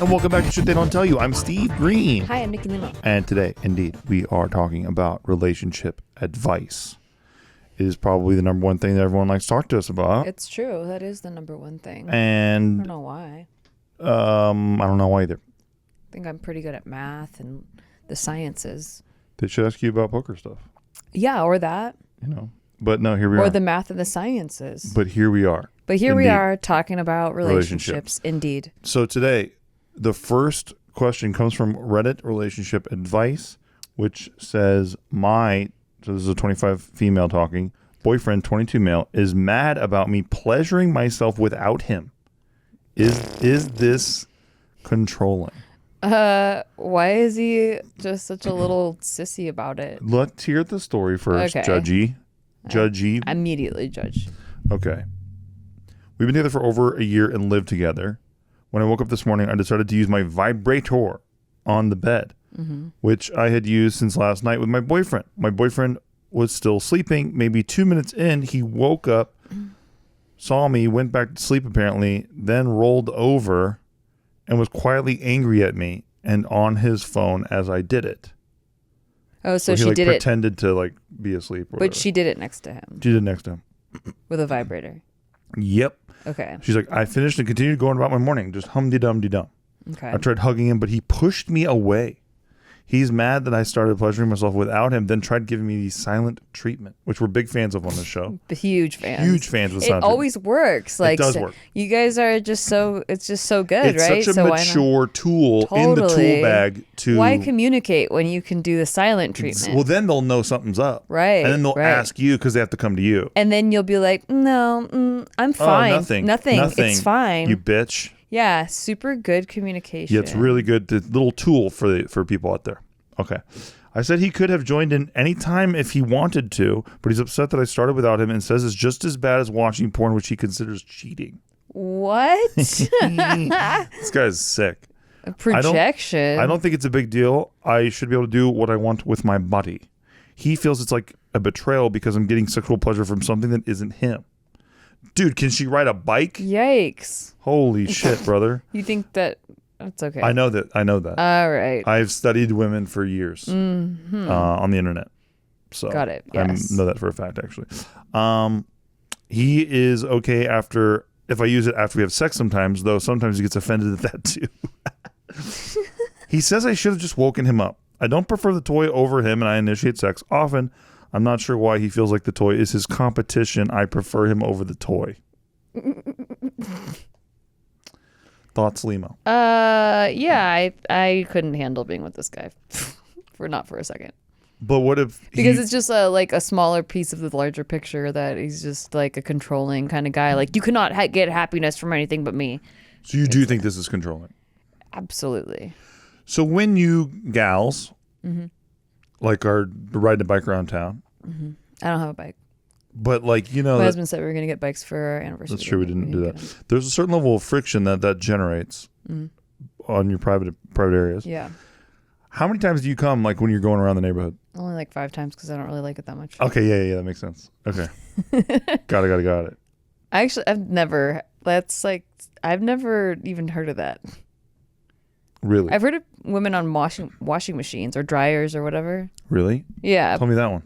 and welcome back to Shit They Don't Tell You. I'm Steve Green. Hi, I'm Nikki Limo. And today, indeed, we are talking about relationship advice. It is probably the number one thing that everyone likes to talk to us about. It's true. That is the number one thing. And I don't know why. I don't know why either. I think I'm pretty good at math and the sciences. They should ask you about poker stuff. Yeah, or that. You know. But no, here we are. Or the math and the sciences. But here we are. But here Indeed. we are talking about relationships. Indeed. So today, the first question comes from Reddit Relationship Advice, which says, so this is a 25 female talking, boyfriend, 22 male, is mad about me pleasuring myself without him. Is this controlling? Why is he just such a little sissy about it? Let's hear the story first, Okay. Judgy. I immediately judge. Okay. We've been together for over a year and lived together. When I woke up this morning, I decided to use my vibrator on the bed, which I had used since last night with my boyfriend. My boyfriend was still sleeping. Maybe 2 minutes in, he woke up, saw me, went back to sleep apparently, then rolled over and was quietly angry at me and on his phone as I did it. Oh, so he she did pretended to be asleep. Or but whatever. she did it next to him. She did it next to him. With a vibrator. Yep. Okay. She's like, I finished and continued going about my morning, just hum-de-dum-de-dum. Okay. I tried hugging him, but he pushed me away. He's mad that I started pleasuring myself without him, then tried giving me the silent treatment, which we're big fans of on this show. Huge fans. Huge fans of the It silent always works. Like, it does work. You guys are just it's just so good, It's right? such a so mature tool in the tool Totally. bag to... Why communicate when you can do the silent treatment? Well, then they'll know something's up. Right, And then they'll right. ask you because they have to come to you. And then you'll be like, no, I'm fine. Oh, nothing. It's fine. You bitch. Yeah, super good communication. Yeah, it's really good. The little tool for people out there. Okay. I said he could have joined in any time if he wanted to, but he's upset that I started without him and says it's just as bad as watching porn, which he considers cheating. What? This guy's sick. A projection. I don't think it's a big deal. I should be able to do what I want with my body. He feels it's like a betrayal because I'm getting sexual pleasure from something that isn't him. Dude, can she ride a bike? Yikes. Holy shit, brother. You think that... That's okay. I know that. All right. I've studied women for years on the internet. So Got it. Yes. I know that for a fact, actually. He is okay if I use it after we have sex sometimes, though sometimes he gets offended at that too. He says I should have just woken him up. I don't prefer the toy over him and I initiate sex often. I'm not sure why he feels like the toy is his competition. I prefer him over the toy. Thoughts, Limo? Yeah, I couldn't handle being with this guy for a second. But what if because it's just a smaller piece of the larger picture that he's just like a controlling kind of guy. Like you cannot get happiness from anything but me. So you do think this is controlling? Absolutely. So when you gals are riding a bike around town, I don't have a bike. but my husband said we were going to get bikes for our anniversary. That's true. We didn't do that. There's a certain level of friction that generates on your private areas. Yeah. How many times do you come when you're going around the neighborhood? Only like 5 times because I don't really like it that much. Okay, yeah, that makes sense. Okay. Got it. I've never even heard of that. Really? I've heard of women on washing machines or dryers or whatever. Really? Yeah. Tell me that one.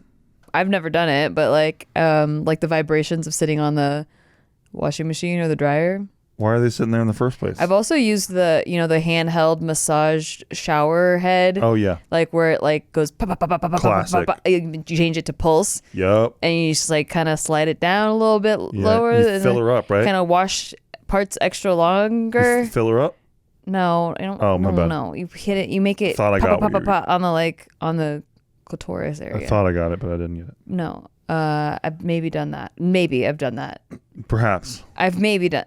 I've never done it, but like the vibrations of sitting on the washing machine or the dryer. Why are they sitting there in the first place? I've also used the handheld massage shower head. Oh yeah. Like where it goes pop, pop, pop, pop, pop, pop, Classic. pop, pop. You change it to pulse. Yup. And you just kind of slide it down a little bit lower. You and fill her up, right? Kind of wash parts extra longer. You fill her up? No, I don't. Oh, my bad. No, you hit it. You make it Thought I pop, got pop, pop, pop, on the clitoris area. I thought I got it, but I didn't get it. No. I've maybe done that. Maybe I've done that. Perhaps. I've maybe done.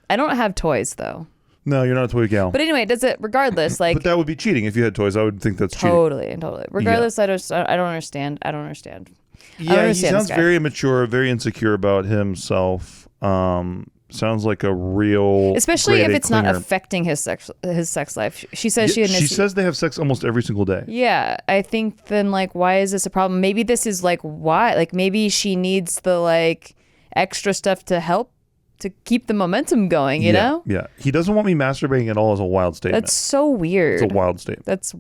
I don't have toys though. No, you're not a toy gal. But anyway, regardless, but that would be cheating. If you had toys, I would think that's cheating. Totally. Regardless, I don't understand. Yeah, he sounds very immature, very insecure about himself. Sounds like a real, especially if it's clinger. not affecting his sex life. She says she says they have sex almost every single day. Yeah, I think then why is this a problem? Maybe this is why maybe she needs the extra stuff to help to keep the momentum going, you know? Yeah. He doesn't want me masturbating at all as a wild statement. That's so weird. It's a wild statement.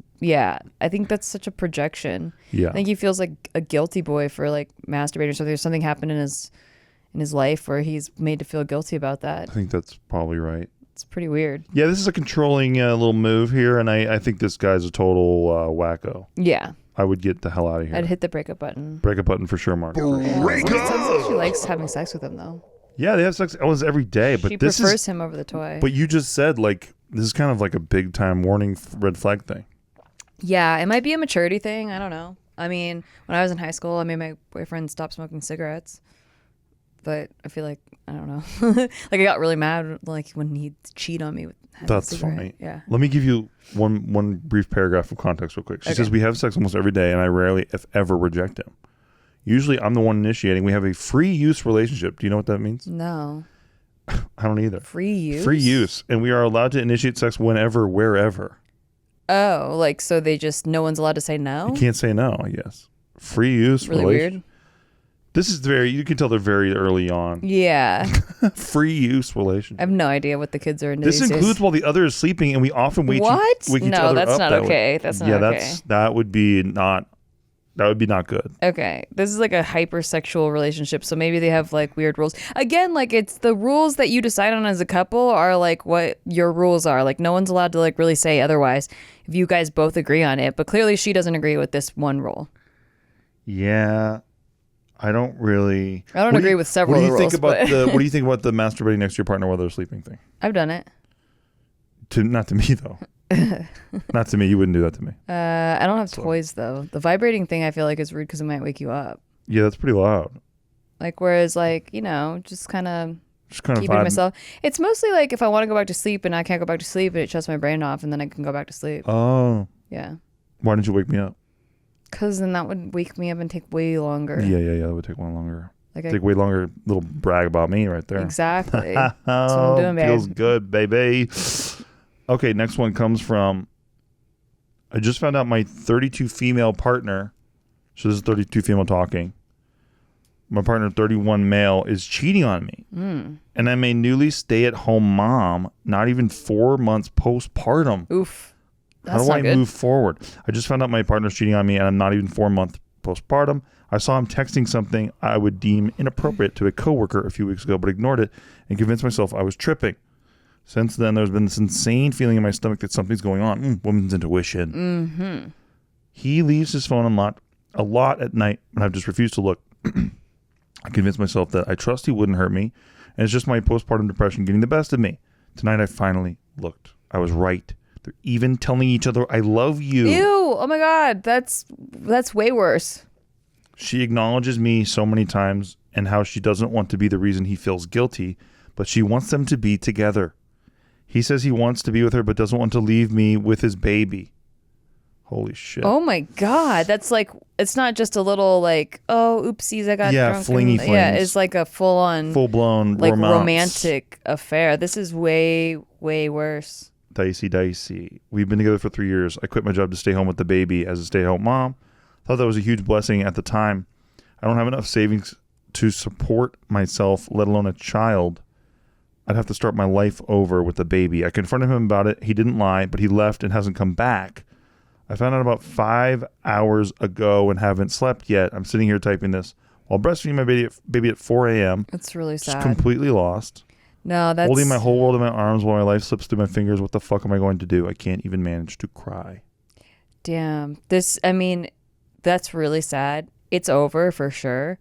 I think that's such a projection. Yeah. I think he feels like a guilty boy for like masturbating or something. There's something happened in his life where he's made to feel guilty about that. I think that's probably right. It's pretty weird. Yeah, this is a controlling little move here, and I think this guy's a total wacko. Yeah. I would get the hell out of here. I'd hit the breakup button. Breakup button for sure, Mark. It sounds like she likes having sex with him, though. Yeah, they have sex almost every day, but she this prefers him over the toy. But you just said like this is kind of like a big time warning red flag thing. Yeah, it might be a maturity thing. I don't know. I mean, when I was in high school, I made my boyfriend stop smoking cigarettes. But I feel like, I don't know. Like I got really mad like when he'd cheat on me with having a cigarette. Funny. Yeah. Let me give you one brief paragraph of context real quick. She says we have sex almost every day and I rarely, if ever, reject him. Usually I'm the one initiating. We have a free use relationship. Do you know what that means? No. I don't either. Free use? Free use. And we are allowed to initiate sex whenever, wherever. Oh, like so they just, no one's allowed to say no? You can't say no, I guess. Free use really relationship. Weird. This is you can tell they're very early on. Yeah. Free use relationship. I have no idea what the kids are into This these includes days. while the other is sleeping and we often wake each other No, that's up. not okay. That's not okay. That would be not good. Okay. This is like a hypersexual relationship, so maybe they have like weird rules. Again, like it's the rules that you decide on as a couple are like what your rules are. Like no one's allowed to like really say otherwise if you guys both agree on it. But clearly she doesn't agree with this one rule. Yeah. I don't agree with several of the rules. What do you think about the masturbating next to your partner while they're sleeping thing? I've done it. Not to me though. Not to me. You wouldn't do that to me. I don't have toys though. The vibrating thing I feel like is rude because it might wake you up. Yeah, that's pretty loud. Like whereas like, you know, just kind of keeping vibe. myself. It's mostly like if I want to go back to sleep and I can't go back to sleep and it shuts my brain off and then I can go back to sleep. Oh. Yeah. Why didn't you wake me up? Because then that would wake me up and take way longer. Yeah. That would take one longer. Like take way longer. Little brag about me right there. Exactly. That's what I'm doing, babe. Feels good, baby. Okay, next one comes from. I just found out my 32 female partner. So this is 32 female talking. My partner, 31 male, is cheating on me. And I'm a newly stay-at-home mom, not even 4 months postpartum. Oof. How do I move forward? I just found out my partner's cheating on me and I'm not even 4 months postpartum. I saw him texting something I would deem inappropriate to a coworker a few weeks ago, but ignored it and convinced myself I was tripping. Since then, there's been this insane feeling in my stomach that something's going on. Woman's intuition. Mm-hmm. He leaves his phone unlocked a lot at night and I've just refused to look. I convinced myself that I trust he wouldn't hurt me and it's just my postpartum depression getting the best of me. Tonight, I finally looked. I was right. They're even telling each other, I love you. Ew. Oh my God. That's way worse. She acknowledges me so many times and how she doesn't want to be the reason he feels guilty, but she wants them to be together. He says he wants to be with her, but doesn't want to leave me with his baby. Holy shit. Oh my God. That's like, it's not just a little like, oh, oopsies, I got drunk. Flingy flings. Yeah, it's like a full-blown like romantic affair. This is way, way worse. Dicey. We've been together for 3 years. I quit my job to stay home with the baby as a stay-at-home mom. Thought that was a huge blessing at the time. I don't have enough savings to support myself, let alone a child. I'd have to start my life over with the baby. I confronted him about it. He didn't lie, but he left and hasn't come back. I found out about 5 hours ago and haven't slept yet. I'm sitting here typing this while breastfeeding my baby at 4 a.m. It's really sad. Just completely lost. No, that's... Holding my whole world in my arms while my life slips through my fingers. What the fuck am I going to do? I can't even manage to cry. Damn. That's really sad. It's over for sure.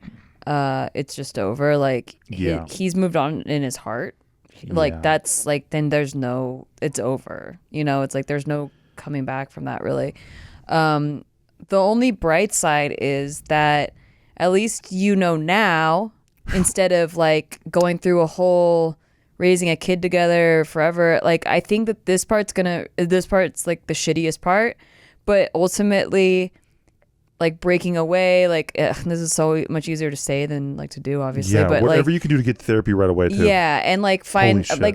It's just over. Like, he's moved on in his heart. Like, that's like, then it's over. You know, it's like there's no coming back from that, really. The only bright side is that at least you know now, instead of like going through a whole raising a kid together forever. Like, I think that this part's like the shittiest part, but ultimately like breaking away, like this is so much easier to say than like to do, obviously. Yeah, but whatever like, you can do to get therapy right away too. Yeah, and like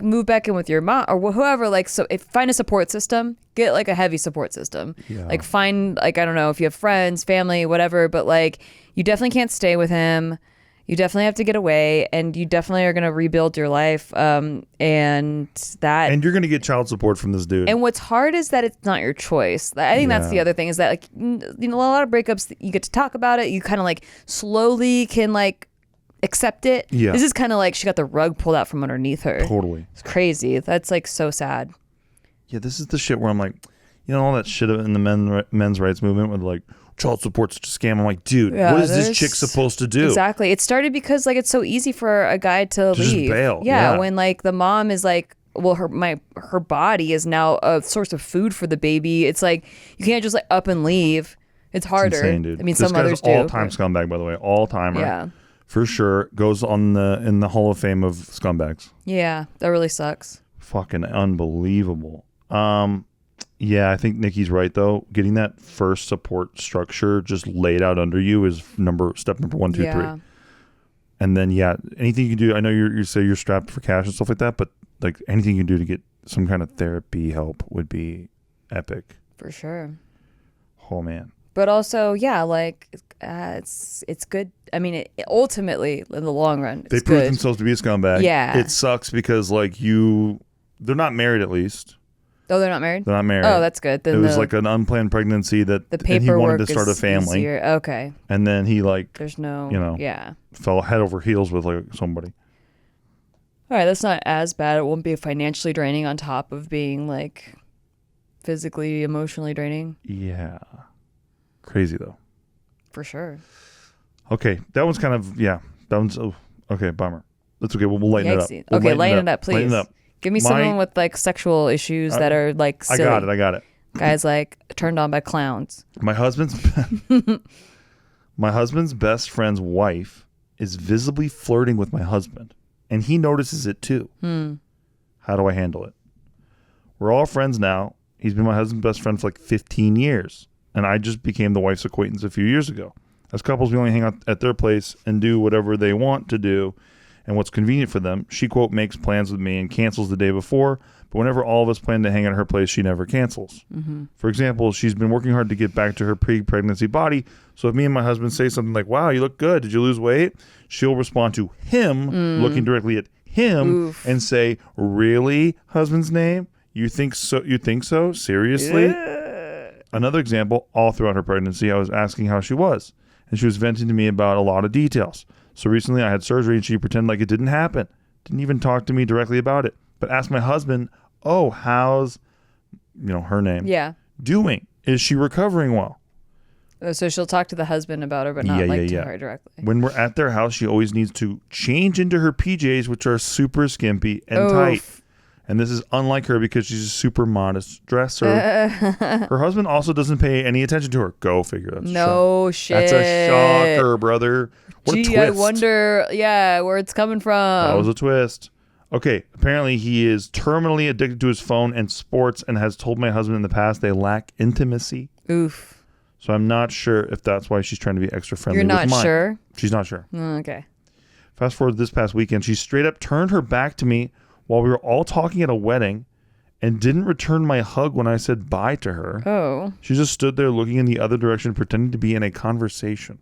move back in with your mom or whoever. Like, so find a support system. Get like a heavy support system. Yeah. Like find like, I don't know if you have friends, family, whatever. But like you definitely can't stay with him. You definitely have to get away, and you definitely are going to rebuild your life. And you're going to get child support from this dude. And what's hard is that it's not your choice. I think that's the other thing, is that, like, you know, a lot of breakups, you get to talk about it. You kind of like slowly can like accept it. Yeah. This is kind of like she got the rug pulled out from underneath her. Totally. It's crazy. That's like so sad. Yeah, this is the shit where I'm like, you know, all that shit in the men's rights movement with like child support's such a scam. I'm like, dude, what is this chick supposed to do? Exactly. It started because like it's so easy for a guy to leave. Just bail. Yeah, when like the mom is like, well, her body is now a source of food for the baby. It's like you can't just like up and leave. It's harder. It's insane, dude. I mean, this some others do. All-time scumbag, by the way, all-timer. Yeah, for sure. Goes on in the Hall of Fame of scumbags. Yeah, that really sucks. Fucking unbelievable. Yeah, I think Nikki's right though. Getting that first support structure just laid out under you is step number 1, 2, 3. And then anything you can do. I know you say you're strapped for cash and stuff like that, but like anything you can do to get some kind of therapy help would be epic. For sure. Oh man. But also, like it's good. I mean, ultimately in the long run, it's they prove good. themselves to be a scumbag. Yeah. It sucks because like they're not married at least. Oh, they're not married? They're not married. Oh, that's good. Then it was like an unplanned pregnancy that the paperwork and he wanted to start a family. Easier. Okay. And then he there's no, fell head over heels with like somebody. All right, that's not as bad. It won't be financially draining on top of being like physically, emotionally draining. Yeah. Crazy though. For sure. Okay, that one's kind of that one's okay. Bummer. That's okay. We'll lighten it up. Lighten it up, please. Lighten it up. Give me someone with like sexual issues that are like silly. I got it. Guys like turned on by clowns. My husband's best friend's wife is visibly flirting with my husband, and he notices it too. How do I handle it? We're all friends now. He's been my husband's best friend for like 15 years, and I just became the wife's acquaintance a few years ago. As couples, we only hang out at their place and do whatever they want to do and what's convenient for them. She, quote, makes plans with me and cancels the day before, but whenever all of us plan to hang at her place, she never cancels. For example, she's been working hard to get back to her pre-pregnancy body, so if me and my husband say something like, wow, you look good, did you lose weight? She'll respond to him, looking directly at him, and say, really, husband's name? You think so? Seriously? Yeah. Another example, all throughout her pregnancy, I was asking how she was, and she was venting to me about a lot of details. So recently I had surgery and she pretended like it didn't happen. Didn't even talk to me directly about it. But asked my husband, oh, how's, her name? Yeah. Doing? Is she recovering well? So she'll talk to the husband about her, but not to her directly. When we're at their house, she always needs to change into her PJs, which are super skimpy and tight. And this is unlike her because she's a super modest dresser. Her husband also doesn't pay any attention to her. Go figure. That's shit. That's a shocker, brother. What a twist. I wonder, where it's coming from. That was a twist. Okay, apparently he is terminally addicted to his phone and sports and has told my husband in the past they lack intimacy. Oof. So I'm not sure if that's why she's trying to be extra friendly with mine. You're not sure? She's not sure. Okay. Fast forward this past weekend, she straight up turned her back to me while we were all talking at a wedding and didn't return my hug when I said bye to her. Oh. She just stood there looking in the other direction, pretending to be in a conversation.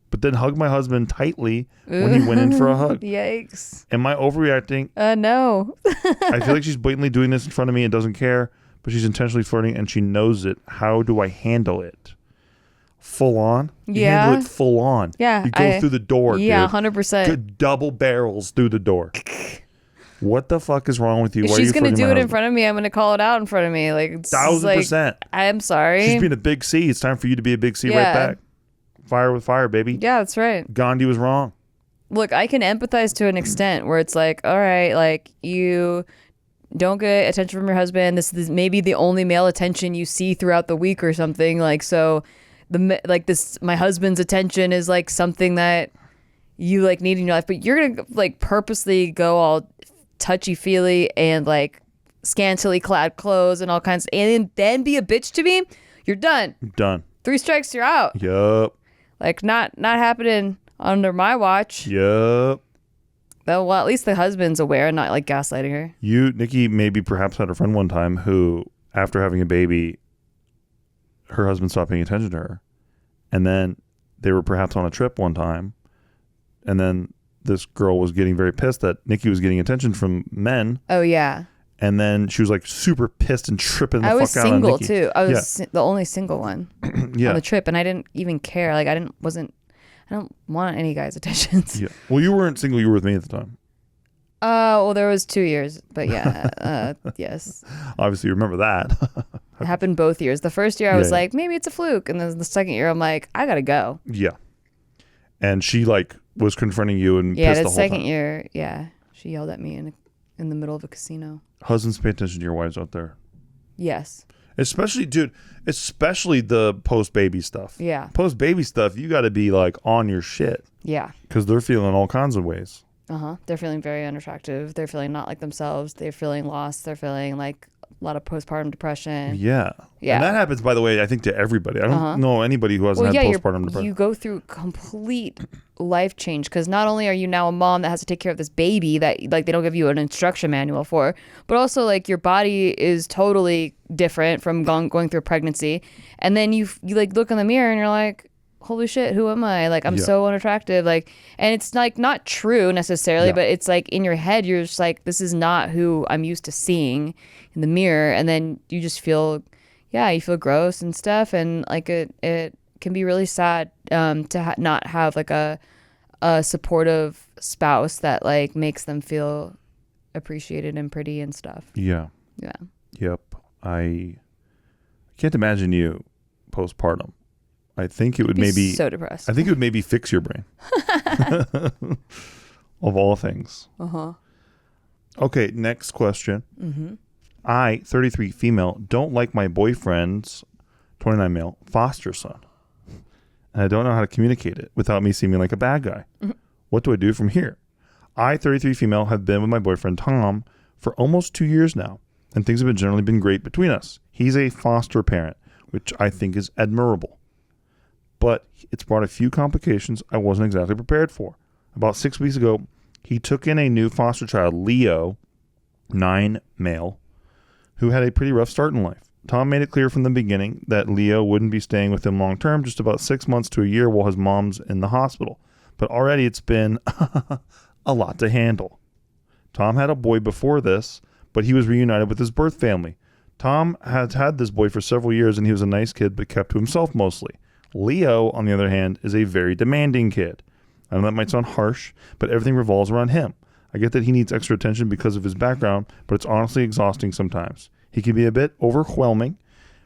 But then hugged my husband tightly when he went in for a hug. Yikes. Am I overreacting? No. I feel like she's blatantly doing this in front of me and doesn't care, but she's intentionally flirting and she knows it. How do I handle it? Full on? You handle it full on. Yeah. You go through the door, Yeah, dude. 100%. Good double barrels through the door. What the fuck is wrong with you? If she's going to do it in front of me, I'm going to call it out in front of me. Like, 1,000%. I'm sorry. She's being a big C. It's time for you to be a big C right back. Fire with fire, baby. Yeah, that's right. Gandhi was wrong. Look, I can empathize to an extent where it's like, all right, like you don't get attention from your husband. This is maybe the only male attention you see throughout the week or something. Like, so my husband's attention is like something that you like need in your life, but you're going to like purposely go all touchy-feely and like scantily clad clothes and all kinds, and then be a bitch to me. You're done. 3 strikes, you're out. Yup. Like not happening under my watch. Yup. Well, at least the husband's aware and not like gaslighting her. Nikki, maybe perhaps had a friend one time who, after having a baby, her husband stopped paying attention to her, and then they were perhaps on a trip one time, and then this girl was getting very pissed that Nikki was getting attention from men. Oh, yeah. And then she was like super pissed and tripping the fuck out on Nikki. I was single too. I was the only single one on the trip, and I didn't even care. Like I don't want any guys' attentions. Yeah. Well, you weren't single. You were with me at the time. Well, there was 2 years, but yeah, yes. Obviously, you remember that. It happened both years. The first year I was like, maybe it's a fluke, and then the second year I'm like, I gotta go. Yeah. And she like was confronting you and pissed the whole second time. year, she yelled at me in the middle of a casino. Husbands, pay attention to your wives out there. Yes. Especially the post-baby stuff. Yeah. Post-baby stuff, you got to be like on your shit. Yeah. Because they're feeling all kinds of ways. They're feeling very unattractive. They're feeling not like themselves. They're feeling lost. They're feeling like a lot of postpartum depression. Yeah. Yeah. And that happens, by the way, I think to everybody. I don't know anybody who hasn't had postpartum depression. You go through complete life change because not only are you now a mom that has to take care of this baby that like they don't give you an instruction manual for, but also like your body is totally different from going through a pregnancy. And then you like look in the mirror and you're like, holy shit, who am I? Like, I'm so unattractive. Like, and it's like not true necessarily, but it's like in your head, you're just like, this is not who I'm used to seeing in the mirror. And then you just feel, you feel gross and stuff. And like it can be really sad to not have like a supportive spouse that like makes them feel appreciated and pretty and stuff. Yeah. Yeah. Yep. I can't imagine you postpartum. I think it would maybe so depressed. I think it would maybe fix your brain. Of all things. Okay, next question. I, 33 female, don't like my boyfriend's 29 male foster son. And I don't know how to communicate it without me seeming like a bad guy. What do I do from here? I, 33 female, have been with my boyfriend Tom for almost 2 years now, and things have generally been great between us. He's a foster parent, which I think is admirable. But it's brought a few complications I wasn't exactly prepared for. About 6 weeks ago, he took in a new foster child, Leo, 9 male, who had a pretty rough start in life. Tom made it clear from the beginning that Leo wouldn't be staying with him long term, just about 6 months to a year while his mom's in the hospital. But already it's been a lot to handle. Tom had a boy before this, but he was reunited with his birth family. Tom has had this boy for several years, and he was a nice kid, but kept to himself mostly. Leo, on the other hand, is a very demanding kid. I know that might sound harsh, but everything revolves around him. I get that he needs extra attention because of his background, but it's honestly exhausting sometimes. He can be a bit overwhelming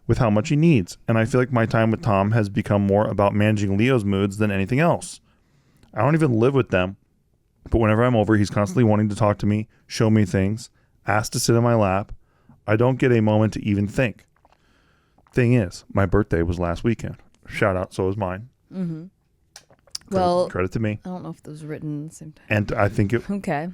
with how much he needs, and I feel like my time with Tom has become more about managing Leo's moods than anything else. I don't even live with them, but whenever I'm over, he's constantly wanting to talk to me, show me things, ask to sit in my lap. I don't get a moment to even think. Thing is, my birthday was last weekend. Shout out, so was mine. Credit to me. I don't know if those were written at the same time. And I think it... Okay.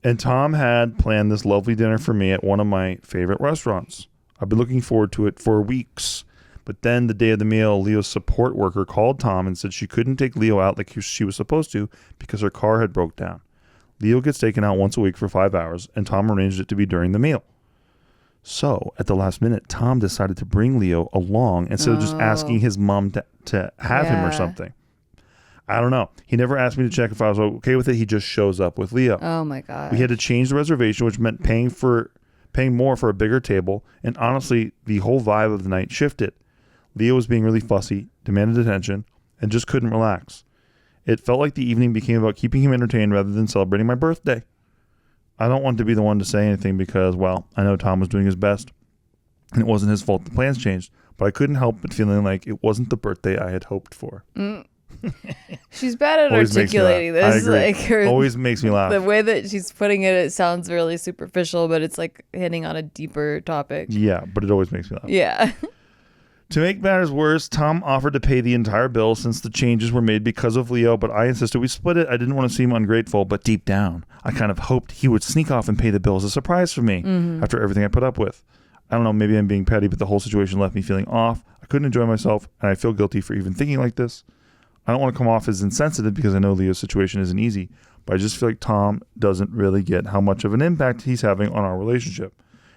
And Tom had planned this lovely dinner for me at one of my favorite restaurants. I've been looking forward to it for weeks. But then the day of the meal, Leo's support worker called Tom and said she couldn't take Leo out like she was supposed to because her car had broke down. Leo gets taken out once a week for 5 hours, and Tom arranged it to be during the meal. So, at the last minute, Tom decided to bring Leo along instead of just asking his mom to have him or something. I don't know. He never asked me to check if I was okay with it. He just shows up with Leo. Oh, my God. We had to change the reservation, which meant paying more for a bigger table. And honestly, the whole vibe of the night shifted. Leo was being really fussy, demanded attention, and just couldn't relax. It felt like the evening became about keeping him entertained rather than celebrating my birthday. I don't want to be the one to say anything because, well, I know Tom was doing his best, and it wasn't his fault the plans changed, but I couldn't help but feeling like it wasn't the birthday I had hoped for. She's bad at articulating this. I agree. Like Always makes me laugh. The way that she's putting it, it sounds really superficial, but it's like hitting on a deeper topic. Yeah, but it always makes me laugh. Yeah. To make matters worse, Tom offered to pay the entire bill since the changes were made because of Leo, but I insisted we split it. I didn't want to seem ungrateful, but deep down, I kind of hoped he would sneak off and pay the bill as a surprise for me after everything I put up with. I don't know, maybe I'm being petty, but the whole situation left me feeling off. I couldn't enjoy myself, and I feel guilty for even thinking like this. I don't want to come off as insensitive because I know Leo's situation isn't easy, but I just feel like Tom doesn't really get how much of an impact he's having on our relationship.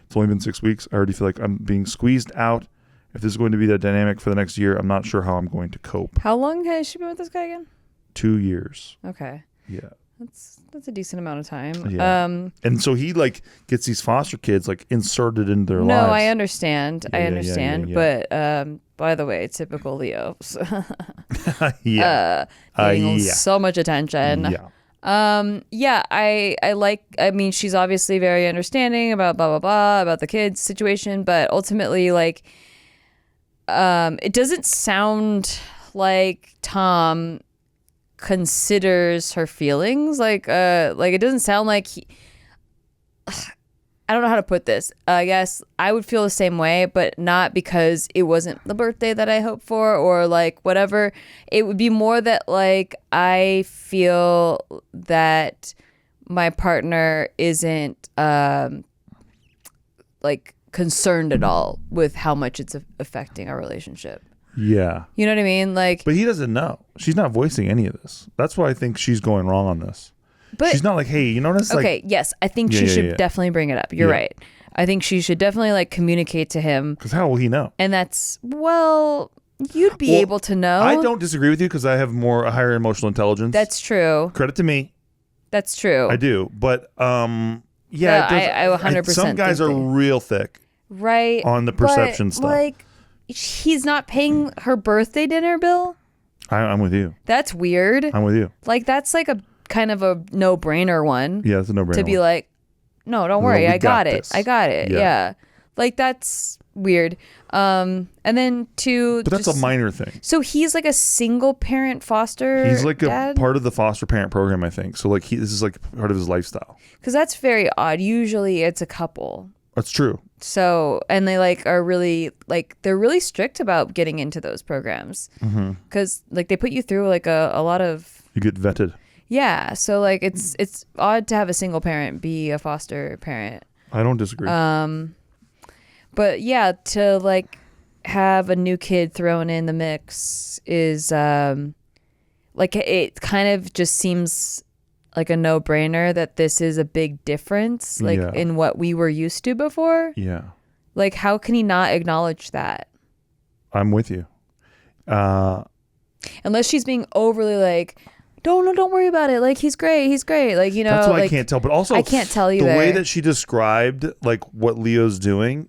It's only been 6 weeks. I already feel like I'm being squeezed out. If this is going to be the dynamic for the next year, I'm not sure how I'm going to cope. How long has she been with this guy again? 2 years. Okay. Yeah. That's a decent amount of time. Yeah. And so he like gets these foster kids like inserted into their lives. No, I understand. Yeah. But by the way, typical Leo. Yeah. Getting so much attention. Yeah. I mean, she's obviously very understanding about blah blah blah about the kids situation, but ultimately like it doesn't sound like Tom considers her feelings like it doesn't sound like he I don't know how to put this. I guess I would feel the same way, but not because it wasn't the birthday that I hoped for or like whatever. It would be more that like I feel that my partner isn't like concerned at all with how much it's affecting our relationship. Yeah. You know what I mean? Like, but he doesn't know. She's not voicing any of this. That's why I think she's going wrong on this. But she's not like, hey, you notice? Okay, like, yes, I think she should definitely bring it up. You're right. I think she should definitely like communicate to him. Because how will he know? And that's you'd be able to know. I don't disagree with you because I have a higher emotional intelligence. That's true. Credit to me. That's true. I do, but I 100%. Some guys are real thick, right? On the perception stuff. Like, he's not paying her birthday dinner bill. I'm with you. That's weird. I'm with you. Like, that's like a kind of a no-brainer one. Yeah, it's a no-brainer. To be like, no, don't worry, I got it. I got it. Yeah. Like, that's weird. And then but that's a minor thing. So he's like a single parent foster. He's like dad? a part of the foster parent program, I think. So like this is like part of his lifestyle. Because that's very odd. Usually it's a couple. That's true. So, and they like are really like, they're really strict about getting into those programs. Because like they put you through like a lot of. You get vetted. Yeah. So like it's odd to have a single parent be a foster parent. I don't disagree. But yeah, to like have a new kid thrown in the mix is like it kind of just seems like a no-brainer that this is a big difference like in what we were used to before. Yeah. Like how can he not acknowledge that? I'm with you. Unless she's being overly like, don't worry about it. Like he's great. Like, you know, that's what like, I can't tell. But also I can't tell either. The way that she described like what Leo's doing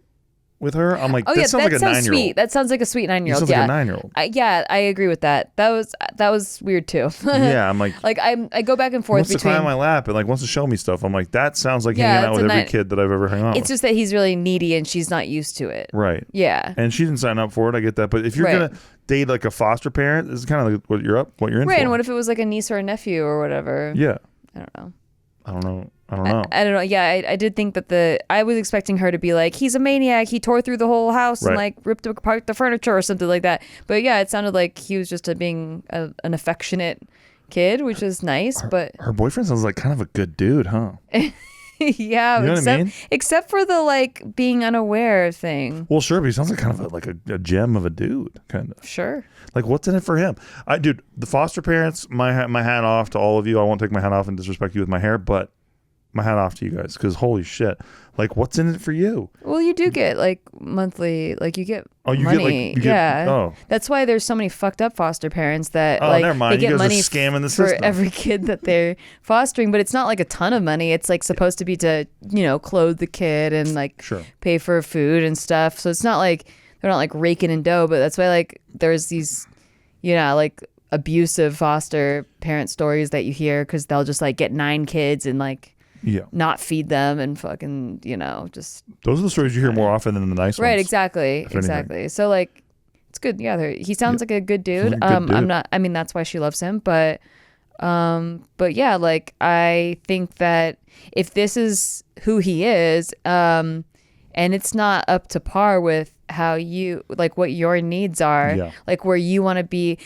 with her, I'm like, that sounds like a 9-year-old. Sweet. That sounds like a sweet 9-year-old. Sounds like a 9-year-old. I agree with that. That was weird too. Yeah, I'm like I go back and forth wants between. to climb my lap and like wants to show me stuff. I'm like, that sounds like hanging out with every kid that I've ever hung out with. It's just that he's really needy and she's not used to it. Right. Yeah. And she didn't sign up for it. I get that. But if you're gonna date like a foster parent, this is kind of like what you're in for. Right. And what if it was like a niece or a nephew or whatever? Yeah. I don't know. I don't know. I don't know. Yeah, I did think that I was expecting her to be like, he's a maniac. He tore through the whole house and like ripped apart the furniture or something like that. But yeah, it sounded like he was just being an affectionate kid, which is nice. But her boyfriend sounds like kind of a good dude, huh? Yeah, you know what I mean? Except for the like being unaware thing. Well, sure, but he sounds like kind of a gem of a dude, kind of. Sure. Like, what's in it for him? Dude, the foster parents, my hat off to all of you. I won't take my hat off and disrespect you with my hair, but my hat off to you guys because holy shit, like, what's in it for you? Well, you do get like monthly, like you get you money. That's why there's so many fucked up foster parents that like never mind. They get you guys money are scamming the for system. every kid that they're fostering, but it's not like a ton of money. It's like supposed to be to clothe the kid and like pay for food and stuff. So it's not like they're not like raking in dough, but that's why like there's these like abusive foster parent stories that you hear because they'll just like get 9 kids and like not feed them and fucking just those are the stories you hear more often than the nice ones. Right, exactly. So like it's good. He sounds like a good dude. I'm not, I mean, that's why she loves him, but yeah, like I think that if this is who he is and it's not up to par with how you like what your needs are, like where you want to be,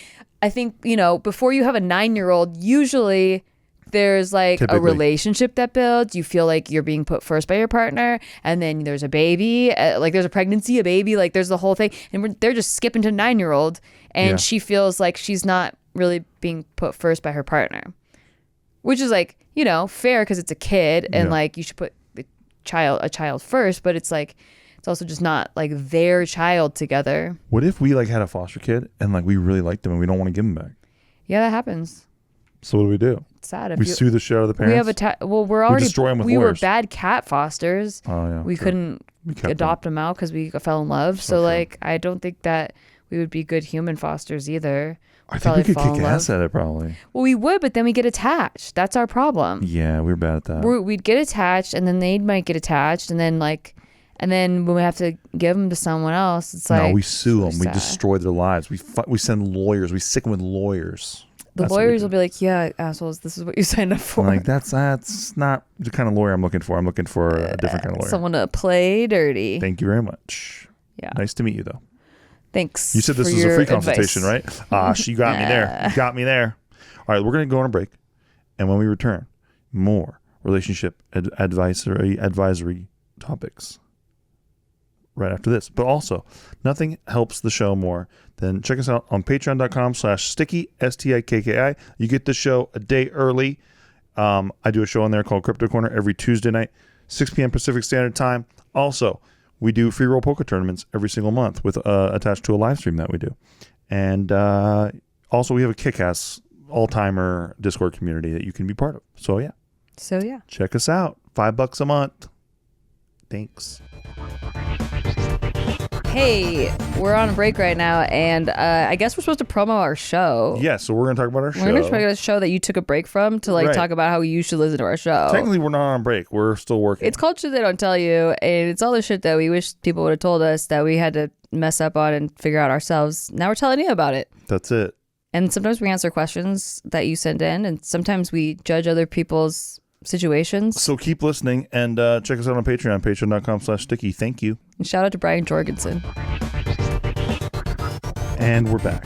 I think before you have a 9-year-old, usually there's like a relationship that builds. You feel like you're being put first by your partner, and then there's a baby, like there's a pregnancy, a baby, like there's the whole thing, and they're just skipping to 9-year-old, and she feels like she's not really being put first by her partner, which is like fair because it's a kid, and like you should put a child first, but it's like it's also just not like their child together. What if we like had a foster kid and like we really liked them and we don't want to give them back? Yeah, that happens. So what do we do? sad. We sue the shit out of the parents. We have we're already. We destroy them with we lawyers. were bad cat fosters. Oh yeah. We couldn't adopt them out because we fell in love. So like, I don't think that we would be good human fosters either. I think we could kick ass at it probably. Well, we would, but then we get attached. That's our problem. Yeah, we're bad at that. We'd get attached, and then they might get attached, and then when we have to give them to someone else, it's like, no, we sue them. sad. We destroy their lives. We send lawyers. We sick them with lawyers. The lawyers will be like, yeah, assholes, this is what you signed up for. I'm like, that's not the kind of lawyer I'm looking for. I'm looking for a different kind of lawyer. Someone to play dirty. Thank you very much. Yeah. Nice to meet you, though. Thanks. You said this is a free consultation, right? She got me there. You got me there. All right, we're going to go on a break. And when we return, more relationship advisory topics right after this. But also, nothing helps the show more than check us out on patreon.com/sticky, STIKKI. You get the show a day early. I do a show on there called Crypto Corner every Tuesday night, 6 p.m. Pacific Standard Time. Also, we do free roll poker tournaments every single month with attached to a live stream that we do. And also, we have a kick-ass all-timer Discord community that you can be part of. So, yeah. Check us out. $5 a month. Thanks. Hey, we're on a break right now, and I guess we're supposed to promo our show. Yeah, so we're going to talk about our show. We're going to talk about a show that you took a break from to talk about how you should listen to our show. Technically, we're not on break. We're still working. It's called Shit They Don't Tell You, and it's all the shit that we wish people would have told us that we had to mess up on and figure out ourselves. Now we're telling you about it. That's it. And sometimes we answer questions that you send in, and sometimes we judge other people's situations. So keep listening and check us out on Patreon, patreon.com/sticky. Thank you. And shout out to Brian Jorgensen. And we're back.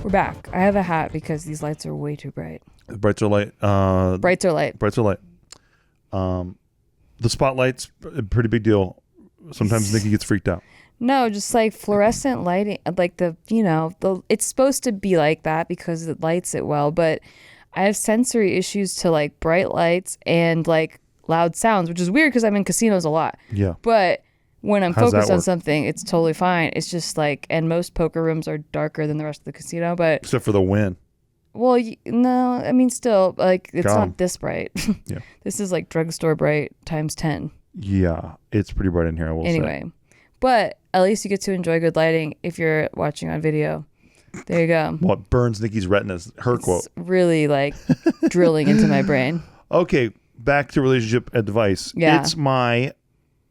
We're back. I have a hat because these lights are way too bright. Brights are light. Brights are light. Brights are light. The spotlight's a pretty big deal. Sometimes Nikki gets freaked out. No, just like fluorescent lighting, like it's supposed to be like that because it lights it well, but I have sensory issues to like bright lights and like loud sounds, which is weird because I'm in casinos a lot. Yeah. But when I'm focused on something, it's totally fine. It's just like, and most poker rooms are darker than the rest of the casino, but except for the win. Well, no, I mean, still, like, it's not this bright. Yeah. This is like drugstore bright times 10. Yeah, it's pretty bright in here, I will say. Anyway, but at least you get to enjoy good lighting if you're watching on video. There you go. What burns Nikki's retinas, her quote. Really like drilling into my brain. Okay, back to relationship advice. Yeah. It's my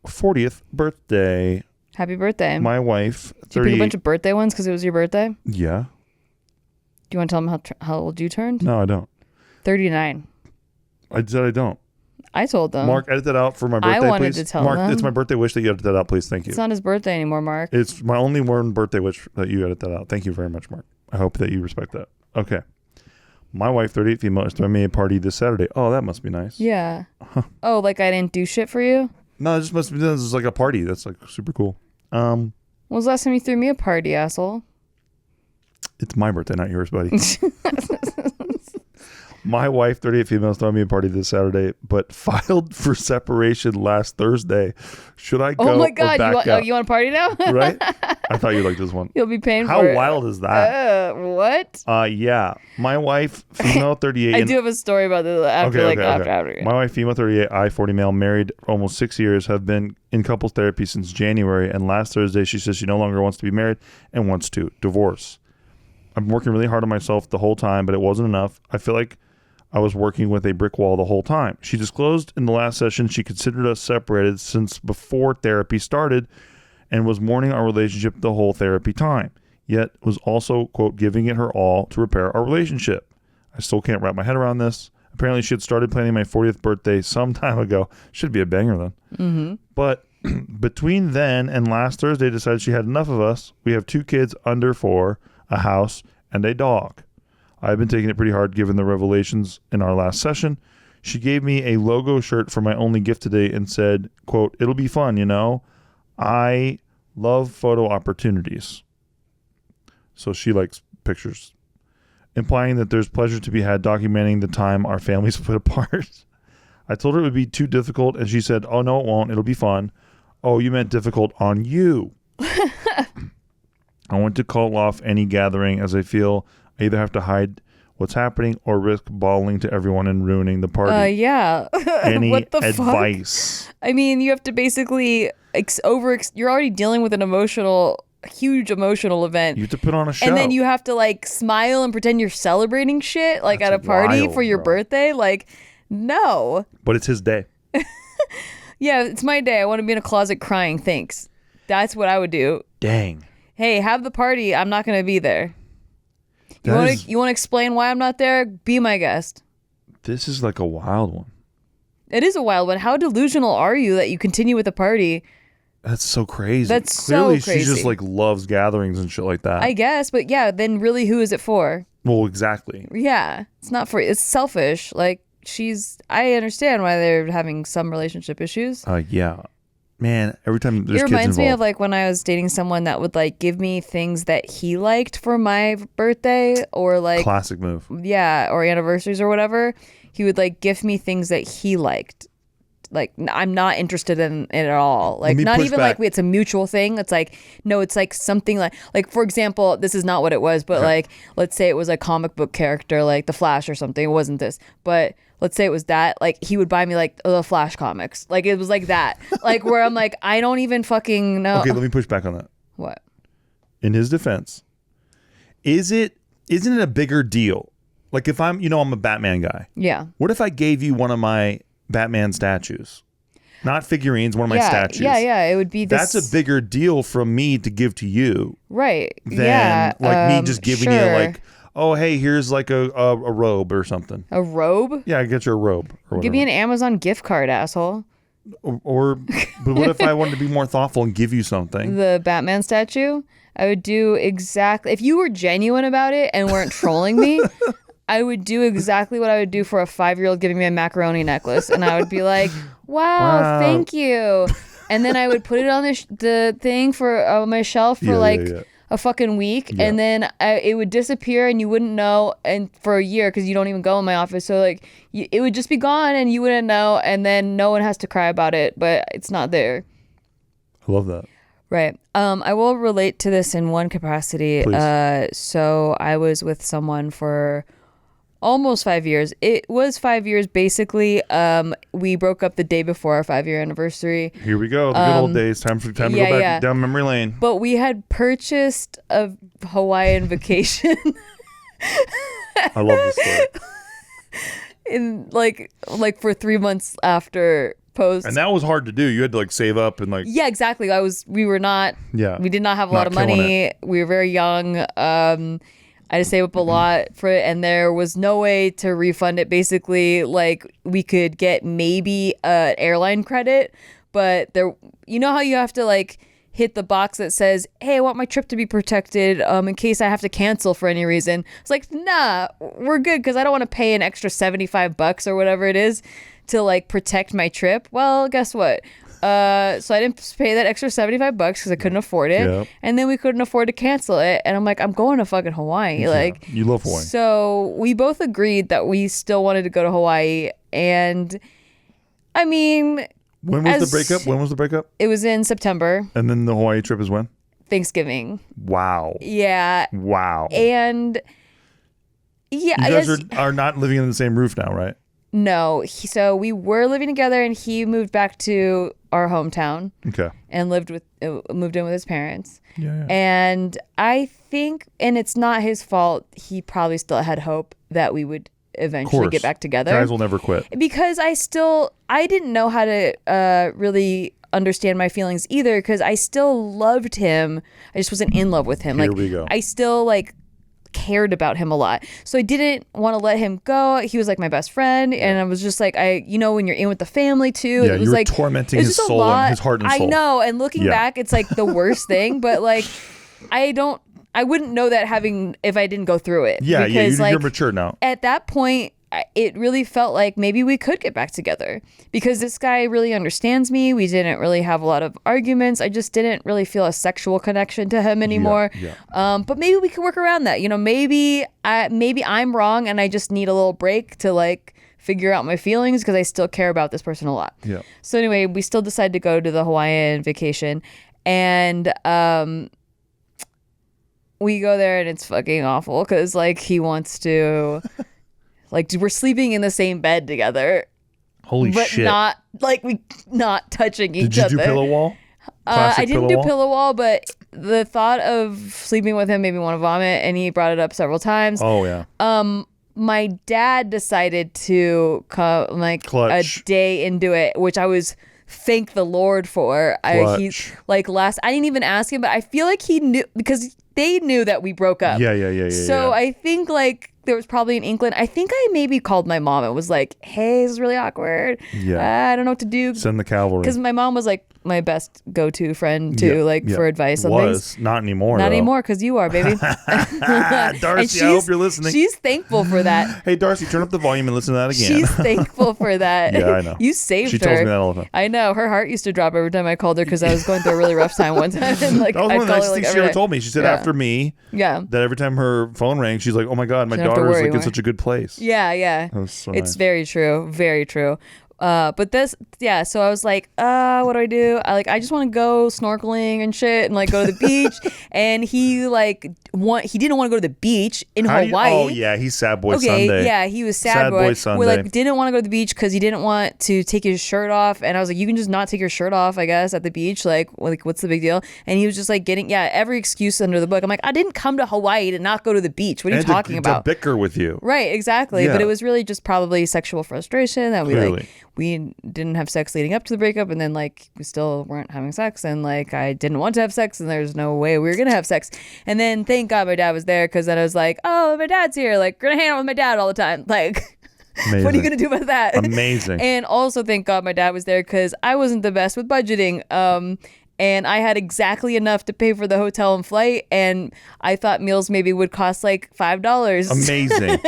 40th birthday. Happy birthday. My wife, 38. Did you pick a bunch of birthday ones because it was your birthday? Yeah. Do you want to tell them how old you turned? No, I don't. 39. I said I don't. I told them. Mark, edit that out for my birthday, please. I wanted to tell Mark, them. it's my birthday wish that you edit that out, please. Thank you. It's not his birthday anymore, Mark. It's my only one birthday wish that you edit that out. Thank you very much, Mark. I hope that you respect that. Okay. My wife, 38 female, is throwing me a party this Saturday. Oh, that must be nice. Yeah. Huh. Oh, like I didn't do shit for you? No, it just must be, this is like a party. That's like super cool. When was the last time you threw me a party, asshole? It's my birthday, not yours, buddy. My wife, 38 female, is throwing me a party this Saturday, but filed for separation last Thursday. Should I go? Oh my God, you want a party now? Right? I thought you'd like this one. You'll be paying for it. How wild is that? What? Yeah. My wife, female, 38. I do have a story about this after. My wife, female, 38, I, 40 male, married almost 6 years, have been in couples therapy since January, and last Thursday she says she no longer wants to be married and wants to divorce. I've been working really hard on myself the whole time, but it wasn't enough. I feel like I was working with a brick wall the whole time. She disclosed in the last session she considered us separated since before therapy started and was mourning our relationship the whole therapy time, yet was also, quote, giving it her all to repair our relationship. I still can't wrap my head around this. Apparently she had started planning my 40th birthday some time ago. Should be a banger then. Mm-hmm. But between then and last Thursday decided she had enough of us. We have 2 kids under 4, a house, and a dog. I've been taking it pretty hard given the revelations in our last session. She gave me a logo shirt for my only gift today and said, quote, it'll be fun, you know. I love photo opportunities. So she likes pictures, implying that there's pleasure to be had documenting the time our families split apart. I told her it would be too difficult, and she said, oh, no, it won't. It'll be fun. Oh, you meant difficult on you. I want to call off any gathering as I feel I either have to hide what's happening or risk bawling to everyone and ruining the party? Yeah. Any what the advice? Fuck? I mean, you have to basically you're already dealing with huge emotional event. You have to put on a show. And then you have to like smile and pretend you're celebrating shit like That's at a party wild, for your birthday. Like, no. But it's his day. Yeah, it's my day. I want to be in a closet crying. Thanks. That's what I would do. Dang. Hey, have the party. I'm not going to be there. You want to explain why I'm not there? Be my guest. This is like a wild one. It is a wild one. How delusional are you that you continue with the party? That's so crazy. That's Clearly, so crazy. she just like loves gatherings and shit like that. I guess, but yeah, then really who is it for? Well, exactly. Yeah, it's selfish. Like I understand why they're having some relationship issues. Yeah. Man, every time there's kids involved. It reminds me of like when I was dating someone that would like give me things that he liked for my birthday or like classic move. Yeah, or anniversaries or whatever. He would like gift me things that he liked. Like I'm not interested in it at all. Like not even back. Like it's a mutual thing. It's like no, it's like something like for example, this is not what it was, but okay. Like let's say it was a comic book character like the Flash or something. It wasn't this, but let's say it was that. Like he would buy me like the Flash comics. Like it was like that. Like where I'm like I don't even fucking know. Okay, let me push back on that. What? In his defense, isn't it a bigger deal? Like if I'm a Batman guy. Yeah. What if I gave you one of my Batman statues? Not figurines, one of my statues. Yeah. It would be this. That's a bigger deal from me to give to you. Right. Than me just giving you like, oh, hey, here's like a robe or something. A robe? Yeah, I get you a robe. Give me an Amazon gift card, asshole. But what if I wanted to be more thoughtful and give you something? The Batman statue? I would do exactly, if you were genuine about it and weren't trolling me, I would do exactly what I would do for a 5-year-old giving me a macaroni necklace. And I would be like, wow. Thank you. And then I would put it on the thing for my shelf for a fucking week. Yeah. And then it would disappear and you wouldn't know and for a year because you don't even go in my office. So like it would just be gone and you wouldn't know. And then no one has to cry about it, but it's not there. I love that. Right. I will relate to this in one capacity. So I was with someone for almost 5 years. It was 5 years, basically. We broke up the day before our 5-year anniversary. Here we go. The good old days. Time to go back down memory lane. But we had purchased a Hawaiian vacation. I love this story. In like for 3 months after post. And that was hard to do. You had to like save up and like. Yeah, exactly. We did not have a lot of money. We were very young. I had to save up a lot for it, and there was no way to refund it. Basically, like we could get maybe an airline credit, but there, you know how you have to like hit the box that says, "Hey, I want my trip to be protected in case I have to cancel for any reason." It's like, nah, we're good because I don't want to pay an extra $75 or whatever it is to like protect my trip. Well, guess what? So I didn't pay that extra $75 because I couldn't afford it. Yep. And then we couldn't afford to cancel it. And I'm like, I'm going to fucking Hawaii. Like, you love Hawaii. So we both agreed that we still wanted to go to Hawaii. And I mean, when was the breakup? It was in September. And then the Hawaii trip is when? Thanksgiving. Wow. Yeah. Wow. And yeah. You guys are not living in the same roof now, right? No. So we were living together and he moved back to our hometown. Okay. And moved in with his parents. Yeah. And I think, and it's not his fault, he probably still had hope that we would eventually get back together. Guys will never quit. Because I didn't know how to really understand my feelings either because I still loved him. I just wasn't in love with him. Here we go. I still cared about him a lot. So I didn't want to let him go. He was like my best friend. And I was just like, when you're in with the family too. Yeah, it was you were like tormenting his soul and his heart and soul. I know. And looking back, it's like the worst thing. But like, I wouldn't know that if I didn't go through it. Yeah, because, you're mature now. At that point, it really felt like maybe we could get back together because this guy really understands me. We didn't really have a lot of arguments. I just didn't really feel a sexual connection to him anymore. Yeah. But maybe we could work around that. Maybe I'm wrong and I just need a little break to figure out my feelings because I still care about this person a lot. Yeah. So anyway, we still decided to go to the Hawaiian vacation and we go there and it's fucking awful because like he wants to like we're sleeping in the same bed together. Holy but shit. Not like we not touching each other. Did you do pillow wall? I didn't do pillow wall, but the thought of sleeping with him made me want to vomit, and he brought it up several times. Oh yeah. My dad decided to come like Clutch. a day into it, which I was thank the Lord for. He's like I didn't even ask him, but I feel like he knew because they knew that we broke up. Yeah. So I think like there was probably an inkling. I think I maybe called my mom and was like, "Hey, this is really awkward. Yeah. I don't know what to do." Send the cavalry. Because my mom was like my best go-to friend too, for advice on things. Not anymore. Not anymore, because you are, baby. Darcy, I hope you're listening. She's thankful for that. Hey, Darcy, turn up the volume and listen to that again. She's thankful for that. Yeah, I know. You saved her. She tells me that all the time. I know. Her heart used to drop every time I called her because I was going through a really rough time one time. And like, that was one of the nicest things she ever told me. She said after me, that every time her phone rang, she's like, "Oh my God, my daughter's like in such a good place." Yeah. That was so it's nice. very true. Very true. But this, so I was like, what do I do? I just want to go snorkeling and shit and like go to the beach. And he didn't want to go to the beach in Hawaii. Oh yeah, he's sad boy Sunday. Yeah, he was sad boy Sunday. We like didn't want to go to the beach because he didn't want to take his shirt off. And I was like, you can just not take your shirt off, I guess, at the beach. Like what's the big deal? And he was just like getting every excuse under the book. I'm like, I didn't come to Hawaii to not go to the beach. What are you talking about? To bicker with you. Right, exactly. Yeah. But it was really just probably sexual frustration that we didn't have sex leading up to the breakup, and then like we still weren't having sex, and like I didn't want to have sex, and there's no way we were gonna have sex. And then thank God my dad was there, because then I was like, oh, my dad's here, like we're gonna hang out with my dad all the time, like amazing. What are you gonna do about that? Amazing. And also thank God my dad was there, because I wasn't the best with budgeting, and I had exactly enough to pay for the hotel and flight, and I thought meals maybe would cost like $5. Amazing.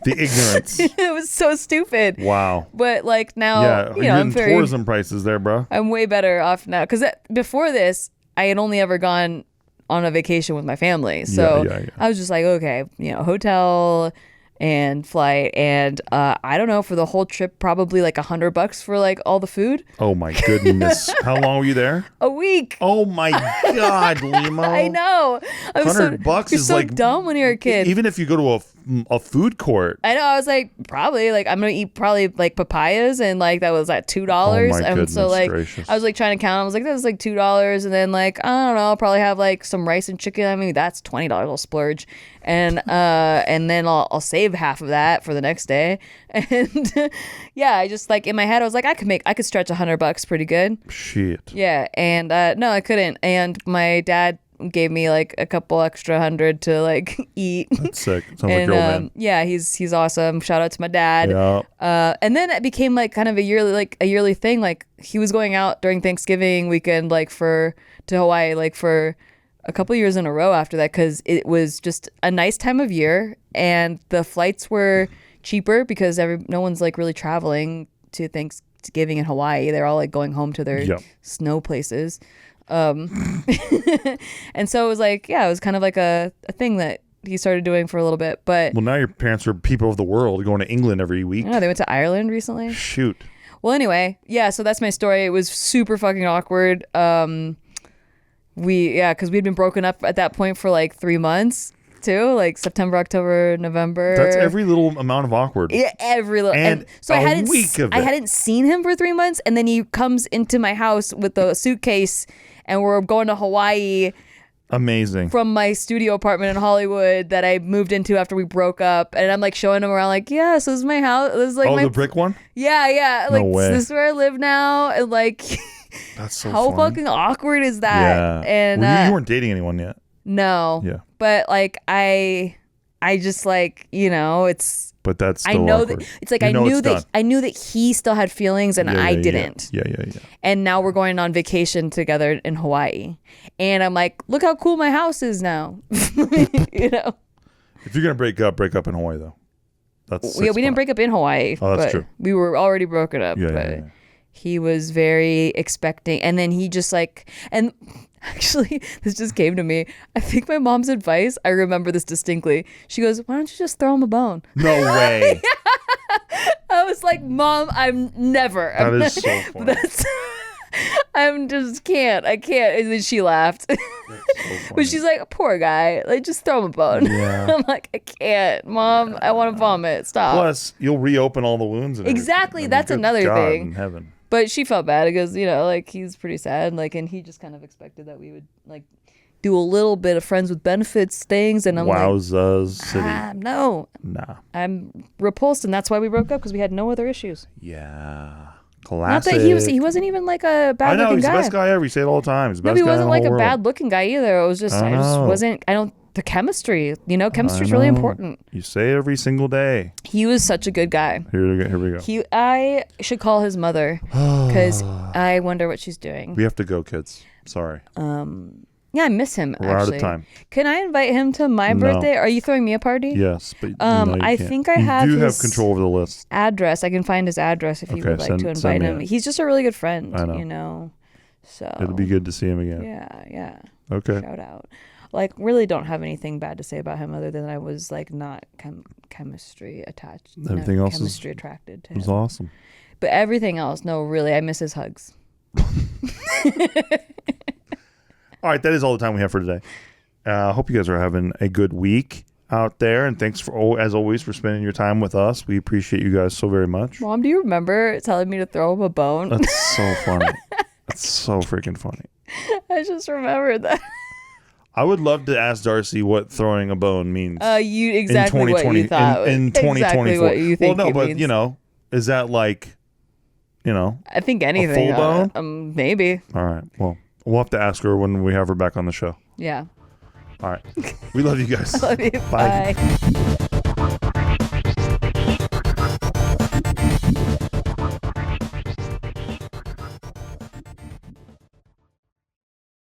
The ignorance. It was so stupid. Wow. But like now, you're I'm getting tourism prices there, bro. I'm way better off now, because before this, I had only ever gone on a vacation with my family. So I was just like, okay, hotel and flight, and I don't know, for the whole trip, probably like $100 for like all the food. Oh my goodness. How long were you there? A week. Oh my God, Limo. I know. $100 you're is so like dumb when you're a kid. Even if you go to a food court. I know. I was like, probably like I'm gonna eat probably like papayas, and like that was at $2. Oh my and goodness so like gracious. I was like trying to count. I was like, that was like $2, and then like I don't know, I'll probably have like some rice and chicken. I mean, that's $20. I'll splurge, and then I'll save half of that for the next day. And I just like in my head I was like, I could stretch $100 pretty good. Shit. Yeah, and no, I couldn't. And my dad gave me like a couple extra $100 to like eat. That's sick. Sounds like your old man. Yeah, he's awesome. Shout out to my dad. Yeah. And then it became like kind of a yearly thing. Like he was going out during Thanksgiving weekend to Hawaii like for a couple years in a row after that, because it was just a nice time of year, and the flights were cheaper because no one's like really traveling to Thanksgiving in Hawaii. They're all like going home to their snow places. And so it was like, it was kind of like a thing that he started doing for a little bit. But well, now your parents are people of the world going to England every week. No, they went to Ireland recently. Shoot. Well, anyway, so that's my story. It was super fucking awkward. Because we'd been broken up at that point for like 3 months too, like September, October, November. That's every little amount of awkward. Yeah, every little. And so I hadn't seen him for 3 months, and then he comes into my house with a suitcase, and we're going to Hawaii. Amazing. From my studio apartment in Hollywood that I moved into after we broke up, and I'm like showing him around, like, so this is my house. This is like the brick one. Yeah. No like way. This is where I live now, and like. That's so how funny. fucking awkward is that? Yeah. And you weren't dating anyone yet. No. Yeah. But like I just like, it's. But that's still I know awkward. that it's like I knew that he still had feelings and I didn't. Yeah. And now we're going on vacation together in Hawaii, and I'm like, look how cool my house is now. If you're gonna break up in Hawaii though. That's we didn't break up in Hawaii. Oh, that's true. We were already broken up. Yeah. He was very expecting, and then he just like, and actually this just came to me. I think my mom's advice, I remember this distinctly. She goes, why don't you just throw him a bone? No way. I was like, Mom, I'm never. That is so funny. I just can't. And then she laughed. But she's like, poor guy. Like, just throw him a bone. Yeah. I'm like, I can't, Mom. I want to vomit. Stop. Plus, you'll reopen all the wounds. And exactly. That's good another God thing. in heaven. But she felt bad because, you know, like, he's pretty sad. Like, and he just kind of expected that we would, like, do a little bit of friends with benefits things. And I'm Wowzers city. No. Nah. I'm repulsed. And that's why we broke up, because we had no other issues. Yeah. Classic. Not that he wasn't even like a bad looking guy. I know, he's the best guy ever. You say it all the time. He's the best guy in the wasn't like whole a world. bad looking guy either. It was just, I just wasn't, the chemistry, you know, chemistry is really important. You say it every single day. He was such a good guy. Here we go. I should call his mother because I wonder what she's doing. We have to go, kids. Sorry. Yeah, I miss him. We're actually. out of time. Can I invite him to my birthday? Are you throwing me a party? Yes, but I think I have you do his have control over the list. Address. I can find his address if you would like to invite him. He's just a really good friend. I know. You know, so It'd be good to see him again. Yeah. Okay. Shout out. Like, really don't have anything bad to say about him other than I was like not chemistry attached. Everything else chemistry attracted to him. Was awesome. But everything else, no, really, I miss his hugs. All right, that is all the time we have for today. Hope you guys are having a good week out there, and thanks for, as always, for spending your time with us. We appreciate you guys so very much. Mom, do you remember telling me to throw him a bone? That's so funny. That's so freaking funny. I just remembered that. I would love to ask Darcy what throwing a bone means. You exactly in 2020, what you thought. in 2024. Exactly what you think well, no, but means. you know, is that like, you know, I think anything. A full bone? Maybe. All right. Well, we'll have to ask her when we have her back on the show. Yeah. All right. We love you guys. I love you. Bye.